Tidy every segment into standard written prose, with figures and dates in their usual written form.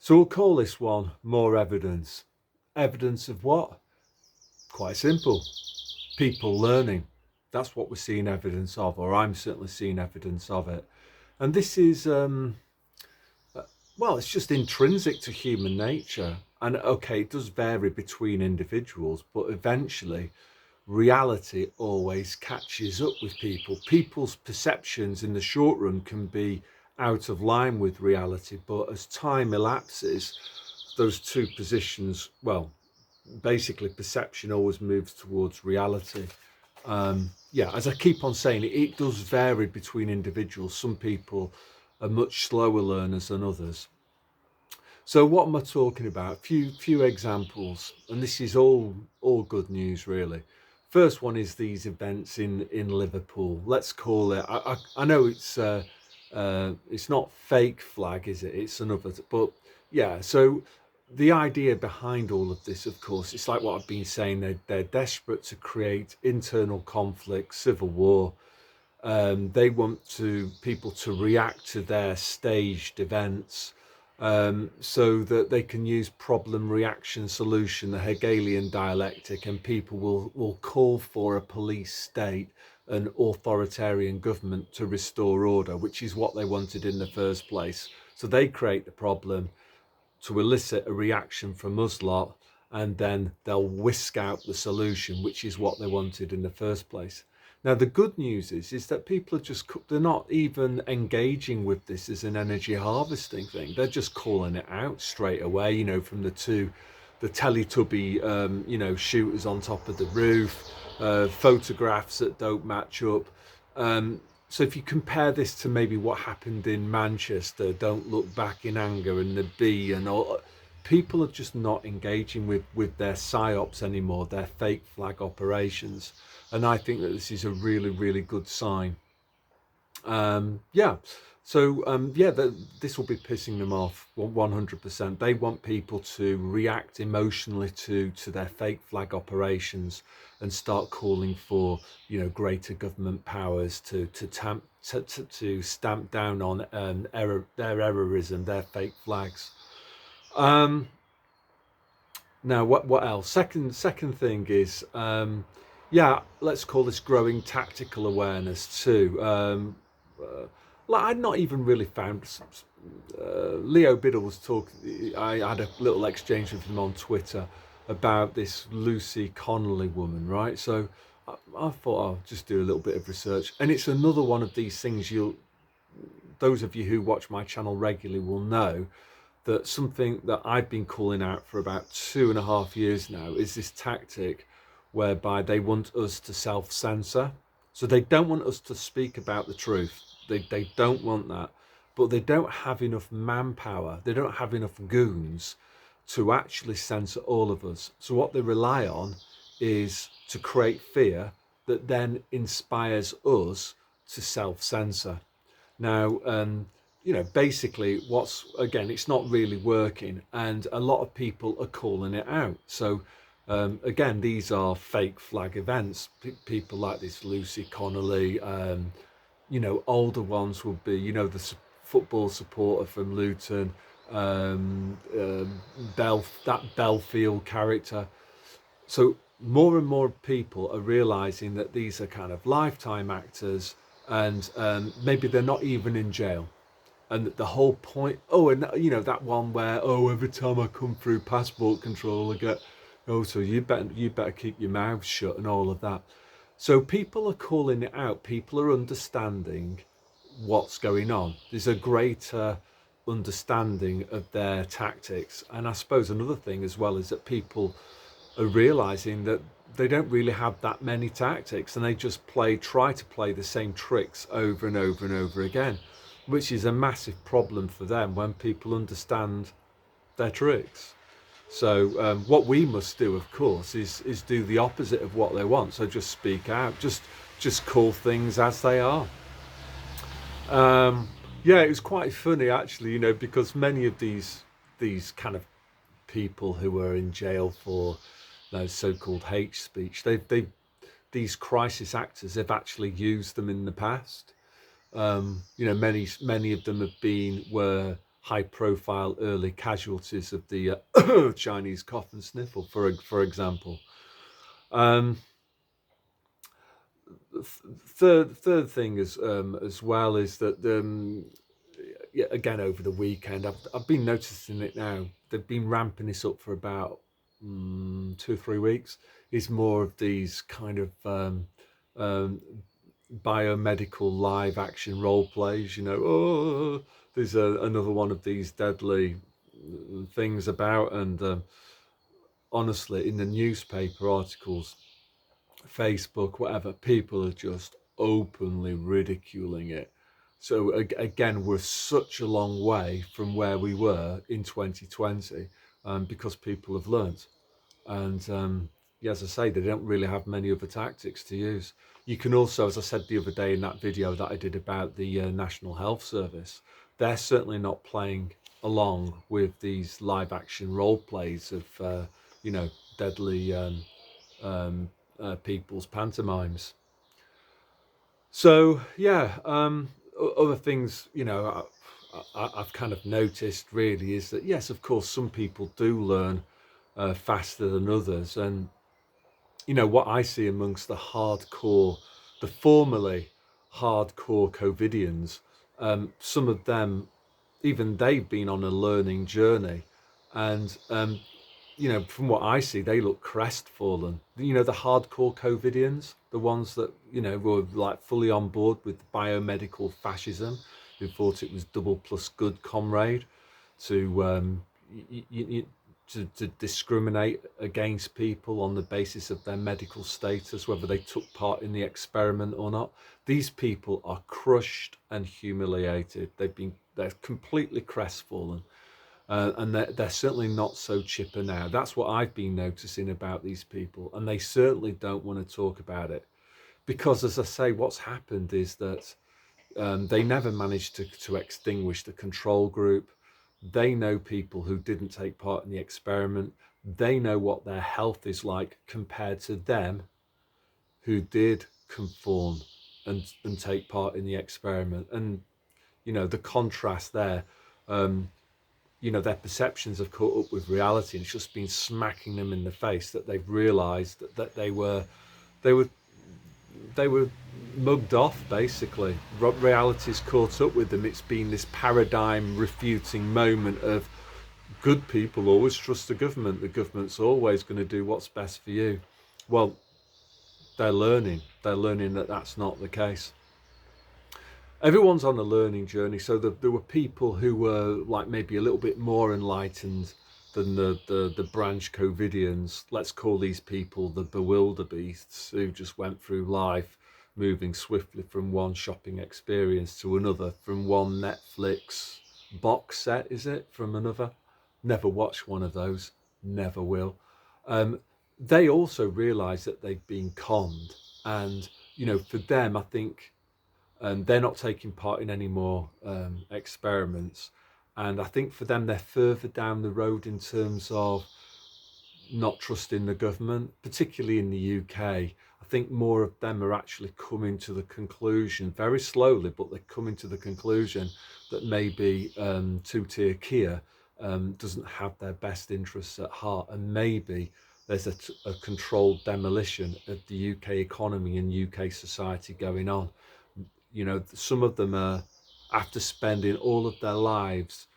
So we'll call this one more evidence. Evidence of what? Quite simple. People learning. That's what we're seeing evidence of, or I'm certainly seeing evidence of it. And this is, well, it's just intrinsic to human nature. And okay, it does vary between individuals, but eventually reality always catches up with people. People's perceptions in the short run can be out of line with reality, but as time elapses, those two positions, well, basically perception always moves towards reality. Yeah, as I keep on saying, it does vary between individuals. Some people are much slower learners than others. So what am I talking about? Few examples, and this is all good news really. First one is these events in Liverpool. Let's call it. I know it's not fake flag, is it? It's another. But yeah. So the idea behind all of this, of course, it's like what I've been saying. They're desperate to create internal conflict, civil war. They want people to react to their staged events, so that they can use problem reaction solution, the Hegelian dialectic, and people will call for a police state, an authoritarian government to restore order, which is what they wanted in the first place. So they create the problem to elicit a reaction from us lot, and then they'll whisk out the solution, which is what they wanted in the first place. Now, the good news is that people are they're not even engaging with this as an energy harvesting thing. They're just calling it out straight away, from the Teletubby, shooters on top of the roof, photographs that don't match up. So if you compare this to maybe what happened in Manchester, Don't Look Back in Anger and the Bee and all, people are just not engaging with their psyops anymore, their fake flag operations. And I think that this is a really, really good sign. Yeah. So yeah, this will be pissing them off 100%. They want people to react emotionally to their fake flag operations and start calling for greater government powers to stamp down on their errorism, their fake flags. Um, Now, what else? Second thing is, yeah, let's call this growing tactical awareness too. Like I'd not even really found. Leo Biddle was talking. I had a little exchange with him on Twitter about this Lucy Connolly woman, right? So I thought I'll just do a little bit of research, and it's another one of these things. Those of you who watch my channel regularly will know that something that I've been calling out for about 2.5 years now is this tactic whereby they want us to self-censor. So they don't want us to speak about the truth. They don't want that. But they don't have enough manpower. They don't have enough goons to actually censor all of us. So what they rely on is to create fear that then inspires us to self-censor. Now, basically again, it's not really working, and a lot of people are calling it out. So again, these are fake flag events. People like this Lucy Connolly, older ones would be, the football supporter from Luton, that Belfield character. So more and more people are realizing that these are kind of lifetime actors, and maybe they're not even in jail. And the whole point, and that one where, every time I come through passport control I get, so you better keep your mouth shut and all of that. So people are calling it out. People are understanding what's going on. There's a greater understanding of their tactics. And I suppose another thing as well is that people are realizing that they don't really have that many tactics, and they just try to play the same tricks over and over and over again, which is a massive problem for them when people understand their tricks. So what we must do, of course, is do the opposite of what they want. So just speak out, just call things as they are. Yeah, it was quite funny actually, because many of these kind of people who were in jail for those so-called hate speech, these crisis actors have actually used them in the past. Many of them were high-profile early casualties of the Chinese cough and sniffle, for example. Um, third thing as well is that yeah, again over the weekend I've been noticing it now. They've been ramping this up for about 2 or 3 weeks. Is more of these kind of um, biomedical live action role plays. Oh, there's another one of these deadly things about, and honestly, in the newspaper articles, Facebook, whatever, people are just openly ridiculing it. So again, we're such a long way from where we were in 2020, because people have learnt. And yeah, as I say, they don't really have many other tactics to use. You can also, as I said the other day in that video that I did about the National Health Service, they're certainly not playing along with these live action role plays of, deadly um, people's pantomimes. So yeah, other things, I've kind of noticed really is that yes, of course, some people do learn faster than others, and what I see amongst the formerly hardcore COVIDians, some of them, even they've been on a learning journey, and from what I see, they look crestfallen. The hardcore COVIDians, the ones that were like fully on board with biomedical fascism, who thought it was double plus good, comrade, to y- y- y- to discriminate against people on the basis of their medical status, whether they took part in the experiment or not. These people are crushed and humiliated. They're completely crestfallen. And they're certainly not so chipper now. That's what I've been noticing about these people, and they certainly don't want to talk about it because, as I say, what's happened is that they never managed to extinguish the control group. They know people who didn't take part in the experiment. They know what their health is like compared to them who did conform and take part in the experiment. And the contrast there. Their perceptions have caught up with reality, and it's just been smacking them in the face that they've realised that they were they were mugged off. Basically, reality's caught up with them. It's been this paradigm refuting moment of good people always trust the government. The government's always going to do what's best for you. Well, they're learning that that's not the case. Everyone's on a learning journey. So there were people who were like maybe a little bit more enlightened than the branch Covidians. Let's call these people the Bewilder beasts, who just went through life moving swiftly from one shopping experience to another, from one Netflix box set, is it, from another. Never watched one of those, never will. um, they also realize that they've been conned, and for them, I think, they're not taking part in any more experiments. And I think for them, they're further down the road in terms of not trusting the government, particularly in the UK. I think more of them are actually coming to the conclusion, very slowly, but they're coming to the conclusion that maybe two-tier Kia doesn't have their best interests at heart, and maybe there's a controlled demolition of the UK economy and UK society going on. Some of them are, after spending all of their lives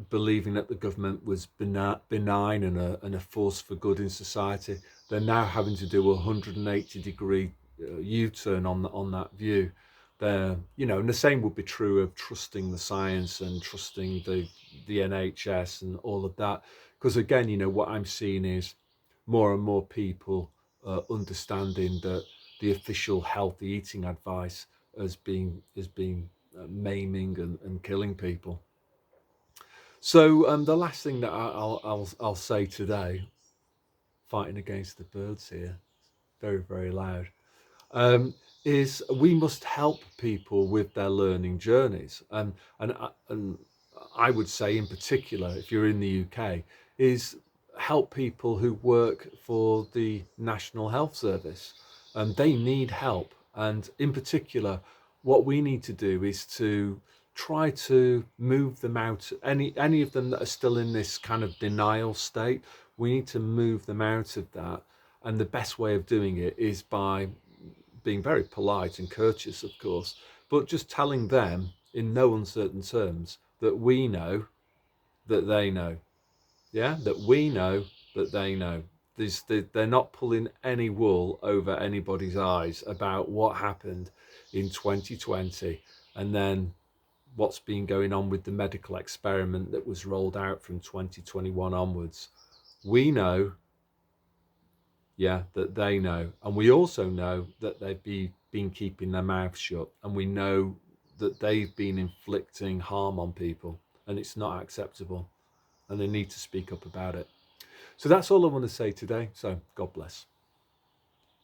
believing that the government was benign and a force for good in society, they're now having to do a 180-degree U-turn on that view. And the same would be true of trusting the science and trusting the NHS and all of that. Because again, what I'm seeing is more and more people understanding that the official healthy eating advice as being maiming and killing people. So the last thing that I'll say today, fighting against the birds here, very very loud, um, is we must help people with their learning journeys, and I would say in particular, if you're in the UK, is help people who work for the National Health Service, and they need help. And in particular, what we need to do is to try to move them out. Any of them that are still in this kind of denial state, we need to move them out of that. And the best way of doing it is by being very polite and courteous, of course, but just telling them in no uncertain terms that we know that they know. Yeah, that we know that they know. They're not pulling any wool over anybody's eyes about what happened in 2020 and then what's been going on with the medical experiment that was rolled out from 2021 onwards. We know, yeah, that they know. And we also know that been keeping their mouths shut. And we know that they've been inflicting harm on people. And it's not acceptable. And they need to speak up about it. So that's all I want to say today. So God bless.